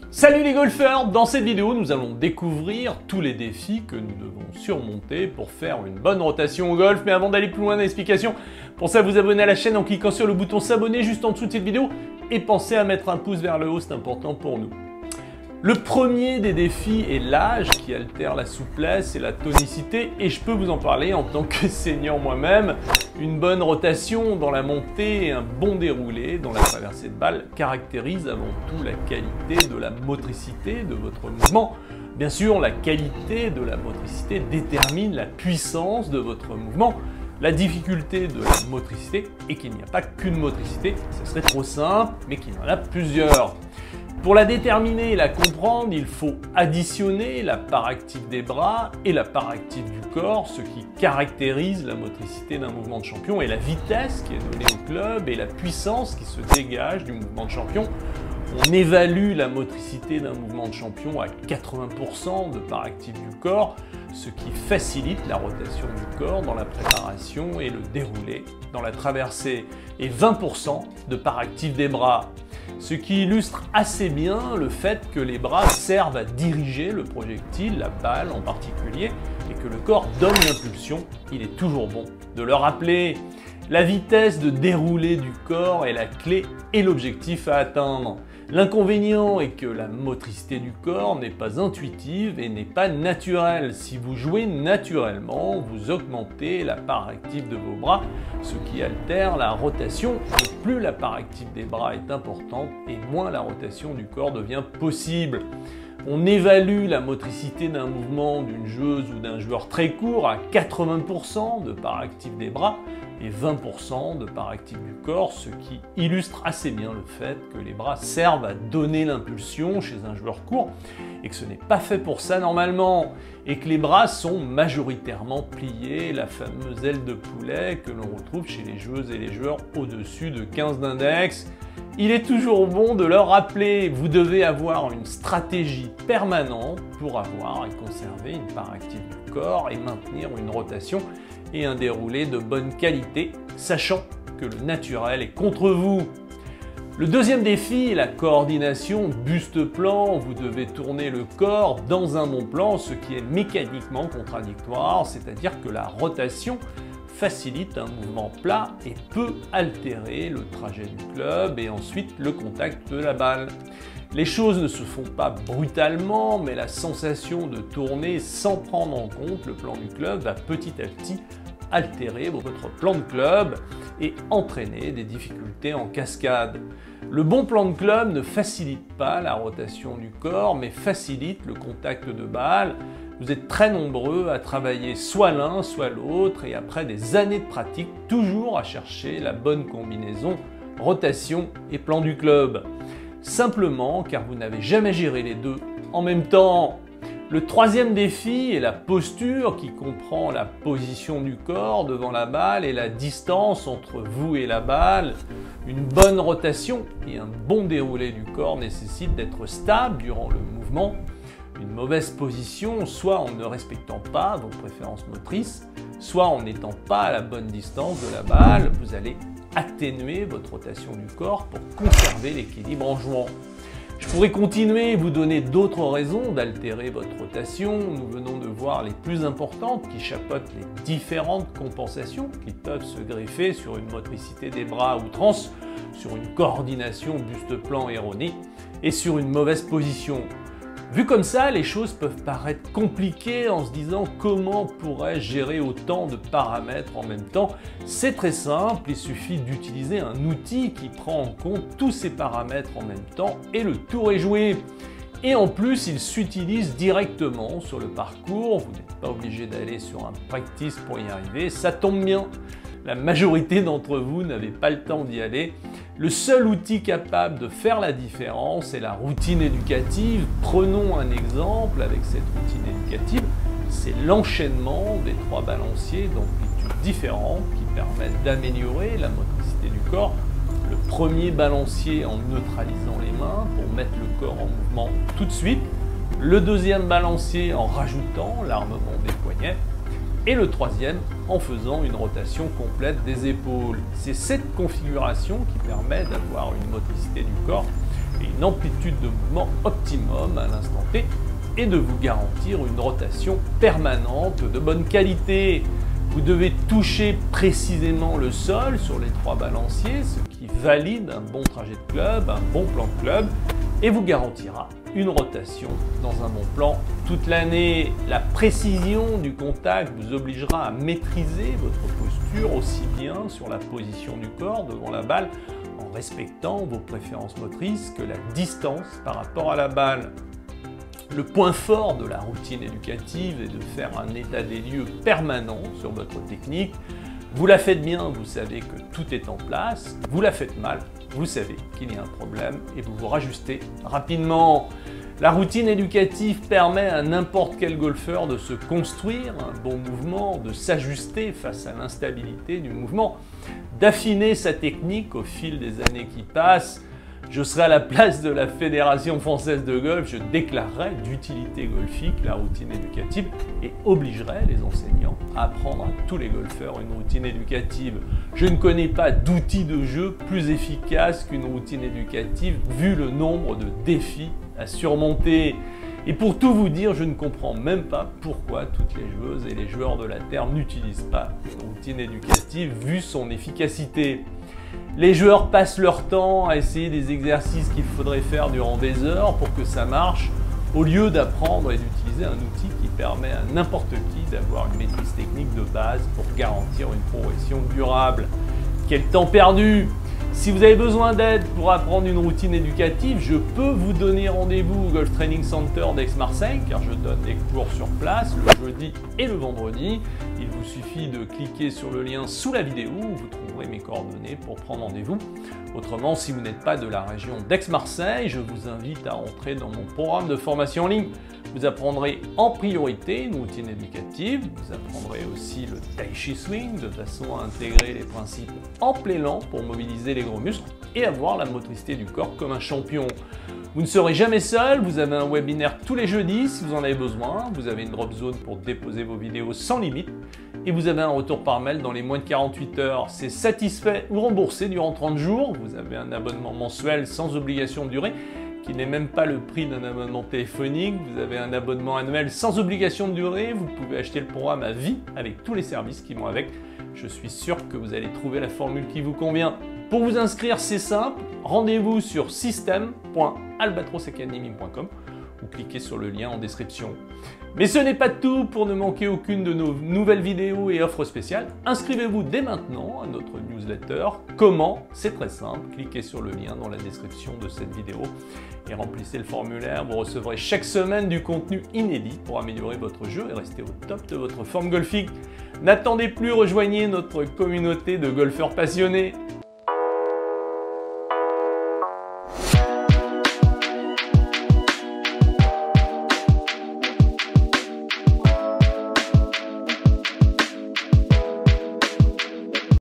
Salut les golfeurs! Dans cette vidéo, nous allons découvrir tous les défis que nous devons surmonter pour faire une bonne rotation au golf. Mais avant d'aller plus loin dans l'explication, pensez à vous abonner à la chaîne en cliquant sur le bouton s'abonner juste en dessous de cette vidéo et pensez à mettre un pouce vers le haut, c'est important pour nous. Le premier des défis est l'âge qui altère la souplesse et la tonicité et je peux vous en parler en tant que senior moi-même. Une bonne rotation dans la montée et un bon déroulé dans la traversée de balle caractérisent avant tout la qualité de la motricité de votre mouvement. Bien sûr, la qualité de la motricité détermine la puissance de votre mouvement. La difficulté de la motricité est qu'il n'y a pas qu'une motricité, ce serait trop simple, mais qu'il y en a plusieurs. Pour la déterminer et la comprendre, il faut additionner la part active des bras et la part active du corps, ce qui caractérise la motricité d'un mouvement de champion, et la vitesse qui est donnée au club et la puissance qui se dégage du mouvement de champion. On évalue la motricité d'un mouvement de champion à 80% de part active du corps, ce qui facilite la rotation du corps dans la préparation et le déroulé dans la traversée, et 20% de part active des bras. Ce qui illustre assez bien le fait que les bras servent à diriger le projectile, la balle en particulier, et que le corps donne l'impulsion. Il est toujours bon de le rappeler. La vitesse de déroulé du corps est la clé et l'objectif à atteindre. L'inconvénient est que la motricité du corps n'est pas intuitive et n'est pas naturelle. Si vous jouez naturellement, vous augmentez la part active de vos bras, ce qui altère la rotation. Et plus la part active des bras est importante, et moins la rotation du corps devient possible. On évalue la motricité d'un mouvement d'une joueuse ou d'un joueur très court à 80% de part active des bras et 20% de part active du corps, ce qui illustre assez bien le fait que les bras servent à donner l'impulsion chez un joueur court et que ce n'est pas fait pour ça normalement, et que les bras sont majoritairement pliés, la fameuse aile de poulet que l'on retrouve chez les joueuses et les joueurs au-dessus de 15 d'index. Il est toujours bon de leur rappeler, vous devez avoir une stratégie permanente pour avoir et conserver une part active du corps et maintenir une rotation et un déroulé de bonne qualité, sachant que le naturel est contre vous. Le deuxième défi est la coordination buste-plan. Vous devez tourner le corps dans un bon plan, ce qui est mécaniquement contradictoire, c'est-à-dire que la rotation facilite un mouvement plat et peut altérer le trajet du club et ensuite le contact de la balle. Les choses ne se font pas brutalement, mais la sensation de tourner sans prendre en compte le plan du club va petit à petit altérer votre plan de club et entraîner des difficultés en cascade. Le bon plan de club ne facilite pas la rotation du corps, mais facilite le contact de balle. Vous êtes très nombreux à travailler soit l'un, soit l'autre, et après des années de pratique, toujours à chercher la bonne combinaison rotation et plan du club. Simplement car vous n'avez jamais géré les deux en même temps. Le troisième défi est la posture qui comprend la position du corps devant la balle et la distance entre vous et la balle. Une bonne rotation et un bon déroulé du corps nécessitent d'être stable durant le mouvement. Une mauvaise position, soit en ne respectant pas vos préférences motrices, soit en n'étant pas à la bonne distance de la balle, vous allez atténuer votre rotation du corps pour conserver l'équilibre en jouant. Je pourrais continuer et vous donner d'autres raisons d'altérer votre rotation. Nous venons de voir les plus importantes qui chapeautent les différentes compensations qui peuvent se greffer sur une motricité des bras à outrance, sur une coordination buste-plan erronée et sur une mauvaise position. Vu comme ça, les choses peuvent paraître compliquées en se disant comment pourrais-je gérer autant de paramètres en même temps. C'est très simple, il suffit d'utiliser un outil qui prend en compte tous ces paramètres en même temps et le tour est joué. Et en plus, il s'utilise directement sur le parcours, vous n'êtes pas obligé d'aller sur un practice pour y arriver, ça tombe bien. La majorité d'entre vous n'avez pas le temps d'y aller. Le seul outil capable de faire la différence est la routine éducative. Prenons un exemple avec cette routine éducative. C'est l'enchaînement des 3 balanciers d'amplitudes différentes qui permettent d'améliorer la motricité du corps. Le premier balancier en neutralisant les mains pour mettre le corps en mouvement tout de suite. Le deuxième balancier en rajoutant l'armement des poignets. Et le troisième, en faisant une rotation complète des épaules. C'est cette configuration qui permet d'avoir une motricité du corps et une amplitude de mouvement optimum à l'instant T et de vous garantir une rotation permanente de bonne qualité. Vous devez toucher précisément le sol sur les 3 balanciers, ce qui valide un bon trajet de club, un bon plan de club, et vous garantira une rotation dans un bon plan toute l'année. La précision du contact vous obligera à maîtriser votre posture aussi bien sur la position du corps devant la balle, en respectant vos préférences motrices, que la distance par rapport à la balle. Le point fort de la routine éducative est de faire un état des lieux permanent sur votre technique. Vous la faites bien, vous savez que tout est en place. Vous la faites mal, vous savez qu'il y a un problème et vous vous rajustez rapidement. La routine éducative permet à n'importe quel golfeur de se construire un bon mouvement, de s'ajuster face à l'instabilité du mouvement, d'affiner sa technique au fil des années qui passent. Je serai à la place de la Fédération française de golf, je déclarerai d'utilité golfique la routine éducative et obligerai les enseignants à apprendre à tous les golfeurs une routine éducative. Je ne connais pas d'outil de jeu plus efficace qu'une routine éducative vu le nombre de défis à surmonter. Et pour tout vous dire, je ne comprends même pas pourquoi toutes les joueuses et les joueurs de la Terre n'utilisent pas une routine éducative vu son efficacité. Les joueurs passent leur temps à essayer des exercices qu'il faudrait faire durant des heures pour que ça marche, au lieu d'apprendre et d'utiliser un outil qui permet à n'importe qui d'avoir une maîtrise technique de base pour garantir une progression durable. Quel temps perdu! Si vous avez besoin d'aide pour apprendre une routine éducative, je peux vous donner rendez-vous au Golf Training Center d'Aix-Marseille, car je donne des cours sur place le jeudi et le vendredi. Il vous suffit de cliquer sur le lien sous la vidéo où vous trouverez mes coordonnées pour prendre rendez-vous. Autrement, si vous n'êtes pas de la région d'Aix-Marseille, je vous invite à entrer dans mon programme de formation en ligne. Vous apprendrez en priorité une routine éducative, vous apprendrez aussi le Tai Chi Swing de façon à intégrer les principes en plein élan pour mobiliser les gros muscles et avoir la motricité du corps comme un champion. Vous ne serez jamais seul, vous avez un webinaire tous les jeudis si vous en avez besoin, vous avez une drop zone pour déposer vos vidéos sans limite et vous avez un retour par mail dans les moins de 48 heures. C'est satisfait ou remboursé durant 30 jours, vous avez un abonnement mensuel sans obligation de durée qui n'est même pas le prix d'un abonnement téléphonique, vous avez un abonnement annuel sans obligation de durée, vous pouvez acheter le programme à vie avec tous les services qui vont avec. Je suis sûr que vous allez trouver la formule qui vous convient. Pour vous inscrire, c'est simple, rendez-vous sur system.albatrosacademy.com ou cliquez sur le lien en description. Mais ce n'est pas tout, pour ne manquer aucune de nos nouvelles vidéos et offres spéciales, inscrivez-vous dès maintenant à notre newsletter. Comment? C'est très simple, cliquez sur le lien dans la description de cette vidéo et remplissez le formulaire. Vous recevrez chaque semaine du contenu inédit pour améliorer votre jeu et rester au top de votre forme golfique. N'attendez plus, rejoignez notre communauté de golfeurs passionnés.